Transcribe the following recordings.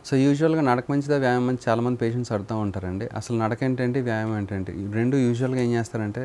So, యూజువల్‌గా నడక మంచిదా? వ్యాయామం మంచిదా? చాలామంది పేషెంట్స్ అడుగుతా ఉంటారండి. అసలు నడక ఏంటంటే, వ్యాయామం ఏంటంటే, ఈ 2 యూజువల్‌గా ఏం చేస్తారంటే,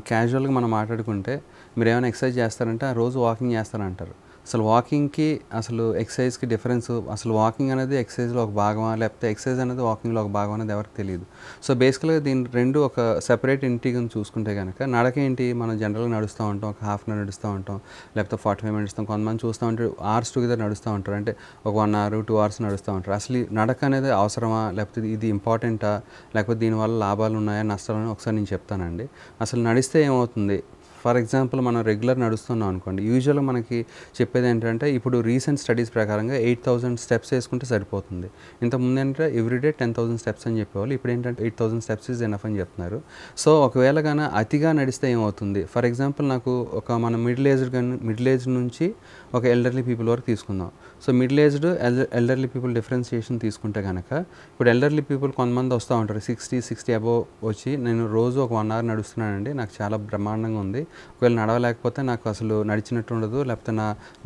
క్యాజువల్‌గా మనం మాట్లాడుకుంటే, మీరేమైనా ఎక్సర్సైజ్ చేస్తారంటే, ఆ రోజు వాకింగ్ చేస్తారంటారు. అసలు వాకింగ్‌కి, అసలు ఎక్సర్సైజ్‌కి డిఫరెన్సు, అసలు వాకింగ్ అనేది ఎక్సర్సైజ్‌లో ఒక భాగమా? లేకపోతే ఎక్సర్సైజ్ అనేది వాకింగ్‌లో ఒక భాగమా అనేది ఎవరికీ తెలీదు. సో, బేసికల్‌గా దీన్ని 2 ఒక సెపరేట్ ఎంటిటీ కింద చూసుకుంటే గనక, నడక ఏంటి? మనం జనరల్‌గా నడుస్తా ఉంటాం. ఒక హాఫ్ అన్ అవర్ నడుస్తా ఉంటాం. లేకపోతే 45 మినిట్స్ కొంతమంది చూస్తా ఉంటే అవర్స్ టుగెదర్ నడుస్తా ఉంటారు. అంటే ఒక 1 అవర్, 2 అవర్స్ నడుస్తా ఉంటారు. అసలు ఈ నడక అనేది అవసరమా? లేకపోతే ఇది ఇంపార్టెంటా? లేకపోతే దీనివల్ల లాభాలున్నాయా? నష్టాలున్నాయా? ఒకసారి నేను చెప్తానండి. అసలు నడిస్తే ఏమవుతుంది? ఫర్ ఎగ్జాంపుల్ మనం రెగ్యులర్ నడుస్తున్నాం అనుకోండి. యూజువల్‌గా మనకి చెప్పేదేంటంటే, ఇప్పుడు రీసెంట్ స్టడీస్ ప్రకారంగా 8000 స్టెప్స్ ఏసుకుంటే సరిపోతుంది. ఇంతకుముందేంటంటే ఎవ్రీడే 10,000 స్టెప్స్ అని చెప్పేవాళ్ళు. ఇప్పుడేంటంటే 8000 స్టెప్స్ ఈజ్ ఎనఫ్ అని చెప్తున్నారు. సో, ఒకవేళ అతిగా నడిస్తే ఏమవుతుంది? ఫర్ ఎగ్జాంపుల్ నాకు ఒక మన మిడిల్ ఏజ్ నుంచి ఒక ఎల్డర్లీ పీపుల్ వరకు తీసుకుందాం. So, middle aged, elderly people differentiation తీసుకుంటే గనక, ఇప్పుడు ఎల్డర్లీ పీపుల్ కొంతమంది వస్తా ఉంటారు. 60 అబోవ్ వచ్చి, నేను రోజు ఒక 1 అవర్ నడుస్తున్నానండి. నాకు చాలా బ్రహ్మాండంగా ఉంది. ఒకవేళ నడవలేకపోతే నాకు అసలు నడిచినట్టు ఉండదు. లేకపోతే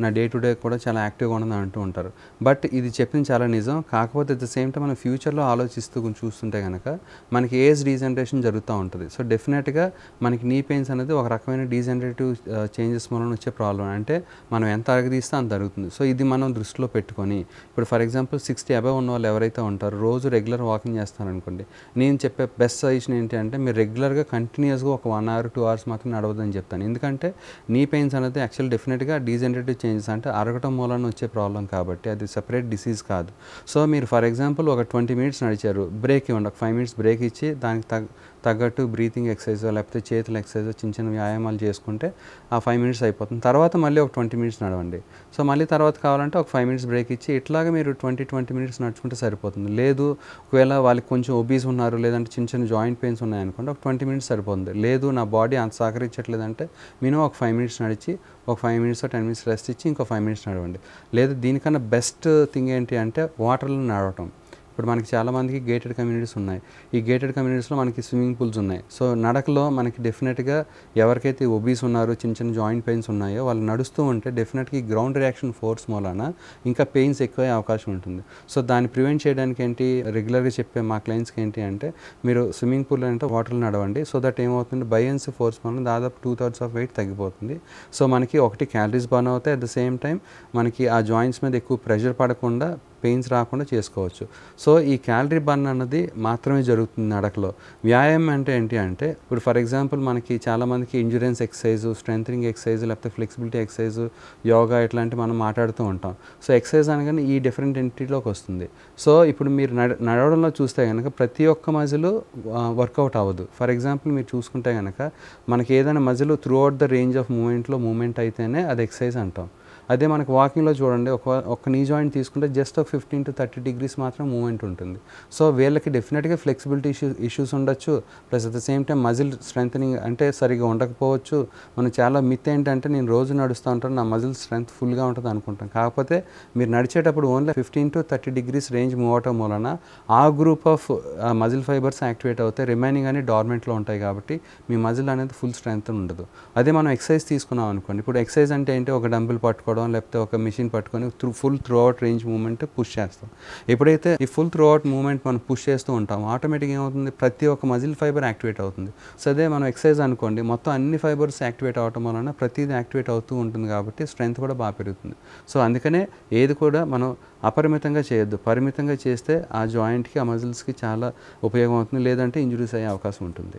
నా డే టు డే కూడా చాలా యాక్టివ్‌గా ఉండదని అంటూ ఉంటారు. బట్ ఇది చెప్పింది చాలా నిజం. కాకపోతే అట్ ద సేమ్ టైమ్ మనం ఫ్యూచర్‌లో ఆలోచిస్తూ కొంచెం చూస్తుంటే గనక, మనకి ఏజ్ డీజనరేషన్ జరుగుతా ఉంటది. సో, డెఫినెట్‌గా మనకి నీ పెయిన్స్ అనేది ఒక రకమైన డీజనరేటివ్ చేంజెస్ వలన వచ్చే ప్రాబ్లమ్. అంటే మనం ఎంత అరగదీస్తే అంత అరుగుతుంది. సో, ఇది మనం దృష్టిలో పెట్టుకొని, ఇప్పుడు ఫర్ ఎగ్జాంపుల్ 60 అబోవ్ ఉన్నవాళ్ళు ఎవరైతే ఉంటారో, రోజు రెగ్యులర్ వాకింగ్ చేస్తున్నారనుకోండి. నేను చెప్పే బెస్ట్ సజెషన్ ఏంటి అంటే, మీరు రెగ్యులర్‌గా కంటిన్యూయస్‌గా ఒక 1 అవర్, 2 అవర్స్ మాత్రం నడవద్దని చెప్తాను. ఎందుకంటే నీ పెయిన్స్ అనేది యాక్చువల్ డెఫినెట్‌గా డీజనరేటివ్ చేంజెస్, అంటే అరగటం మూలాన వచ్చే ప్రాబ్లమ్ కాబట్టి అది సెపరేట్ డిసీజ్ కాదు. సో, మీరు ఫర్ ఎగ్జాంపుల్ ఒక 20 మినిట్స్ నడిచారు. బ్రేక్ ఇవ్వండి. ఒక 5 మినిట్స్ బ్రేక్ ఇచ్చి, దానికి తగ్గట్టు బ్రీతింగ్ ఎక్సర్సైజో లేకపోతే చేతుల ఎక్సర్సైజో చిన్న చిన్న వ్యాయామాలు చేసుకుంటే ఆ 5 మినిట్స్ అయిపోతుంది. తర్వాత మళ్ళీ ఒక 20 మినిట్స్ నడవండి. సో, మళ్ళీ తర్వాత కావాలంటే ఒక 5 మినిట్స్ బ్రేక్ ఇచ్చి, ఇట్లాగా మీరు 20 మినిట్స్ నడుచుకుంటే సరిపోతుంది. లేదు, ఒకవేళ వాళ్ళకి కొంచెం ఒబీస్ ఉన్నారు, లేదంటే చిన్న చిన్న జాయింట్ పెయిన్స్ ఉన్నాయనుకోండి, ఒక 20 మినిట్స్ సరిపోతుంది. లేదు, నా బాడీ అంత సహకరించట్లేదంటే మినిమం ఒక 5 మినిట్స్ నడిచి, ఒక 5 మినిట్స్ 10 మినిట్స్ రెస్ట్ ఇచ్చి, ఇంకో 5 మినిట్స్ నడవండి. లేదు, దీనికన్నా బెస్ట్ థింగ్ ఏంటి అంటే వాటర్‌లో నడవటం. ఇప్పుడు మనకి చాలామందికి గేటెడ్ కమ్యూనిటీస్ ఉన్నాయి. ఈ గేటెడ్ కమ్యూనిటీస్‌లో మనకి స్విమ్మింగ్ పూల్స్ ఉన్నాయి. సో, నడకలో మనకి డెఫినెట్‌గా ఎవరికైతే ఒబీస్ ఉన్నారో, చిన్న చిన్న జాయింట్ పెయిన్స్ ఉన్నాయో, వాళ్ళు నడుస్తూ ఉంటే డెఫినెట్‌గా ఈ గ్రౌండ్ రియాక్షన్ ఫోర్స్ మూలాన ఇంకా పెయిన్స్ ఎక్కువయ్యే అవకాశం ఉంటుంది. సో, దాన్ని ప్రివెంట్ చేయడానికి ఏంటి, రెగ్యులర్‌గా చెప్పే మా క్లయింట్స్‌కి ఏంటి అంటే, మీరు స్విమ్మింగ్ పూల్ అంటే వాటర్‌లో నడవండి. సో దట్ ఏమవుతుంది, బయాన్సీ ఫోర్స్ మూలన దాదాపు 2/3 ఆఫ్ వెయిట్ తగ్గిపోతుంది. సో, మనకి ఒకటి క్యాలరీస్ బర్న్ అవుతాయి. అట్ ద సేమ్ టైమ్ మనకి ఆ జాయింట్స్ మీద ఎక్కువ ప్రెషర్ పడకుండా, పెయిన్స్ రాకుండా చేసుకోవచ్చు. సో, ఈ క్యాలరీ బర్న్ అన్నది మాత్రమే జరుగుతుంది నడకలో. వ్యాయామం అంటే ఏంటి అంటే, ఇప్పుడు ఫర్ ఎగ్జాంపుల్ మనకి చాలామందికి ఎండ్యూరెన్స్ ఎక్సర్సైజు, స్ట్రెంథెనింగ్ ఎక్సర్సైజు, లేకపోతే ఫ్లెక్సిబిలిటీ ఎక్సర్సైజు, యోగా ఇట్లాంటివి మనం మాట్లాడుతూ ఉంటాం. సో, ఎక్సర్సైజ్ అనగానే ఈ డిఫరెంట్ ఎంటిటీలోకి వస్తుంది. సో, ఇప్పుడు మీరు నడవడంలో చూస్తే గనక ప్రతి ఒక్క మజిలు వర్కౌట్ అవ్వదు. ఫర్ ఎగ్జాంపుల్ మీరు చూసుకుంటే గనక, మనకి ఏదైనా muscle through out the range of movement అయితేనే అది ఎక్సర్సైజ్ అంటాం. అదే మనకు వాకింగ్‌లో చూడండి, ఒక నీ జాయింట్ తీసుకుంటే జస్ట్ ఒక 15-30 డిగ్రీస్ మాత్రం మూవ్‌మెంట్ ఉంటుంది. సో, వీళ్ళకి డెఫినెట్‌గా ఫ్లెక్సిబిలిటీ ఇష్యూస్ ఉండొచ్చు. Plus at the same time muscle strengthening అంటే సరిగ్గా ఉండకపోవచ్చు. మనం చాలా మిత్ ఏంటంటే, నేను రోజు నడుస్తూ ఉంటాను, నా మజిల్ స్ట్రెంత్ ఫుల్‌గా ఉంటుంది అనుకుంటాం. కాకపోతే మీరు నడిచేటప్పుడు ఓన్లీ 15-30 డిగ్రీస్ రేంజ్ మూవ్ అవటం వలన ఆ group of muscle fibres activate అవుతాయి. రిమైనింగ్ అన్ని డార్మెంట్‌లో ఉంటాయి కాబట్టి మీ మజిల్ అనేది ఫుల్ స్ట్రెంత్ ఉండదు. అదే మనం ఎక్సర్సైజ్ తీసుకున్నాం అనుకోండి, ఇప్పుడు ఎక్సర్సైజ్ అంటే ఏంటి, ఒక డంబుల్ పట్టుకోవడం, లేకపోతే ఒక మెషిన్ పట్టుకొని full through out range movement push చేస్తాం. ఎప్పుడైతే ఈ ఫుల్ త్రూ అవుట్ మూవ్‌మెంట్ మనం పుష్ చేస్తూ ఉంటాం, ఆటోమేటిక్‌గా ఏమవుతుంది, ప్రతి ఒక్క మజిల్ ఫైబర్ యాక్టివేట్ అవుతుంది. సో, అదే మనం ఎక్సర్సైజ్ అనుకోండి, మొత్తం అన్ని ఫైబర్స్ యాక్టివేట్ అవ్వటం వలన ప్రతిదీ యాక్టివేట్ అవుతూ ఉంటుంది కాబట్టి స్ట్రెంత్ కూడా బాగా పెరుగుతుంది. సో, అందుకనే ఏది కూడా మనం అపరిమితంగా చేయొద్దు. పరిమితంగా చేస్తే ఆ జాయింట్‌కి, ఆ మజిల్స్‌కి చాలా ఉపయోగం అవుతుంది. లేదంటే ఇంజ్యూరీస్ అయ్యే అవకాశం ఉంటుంది.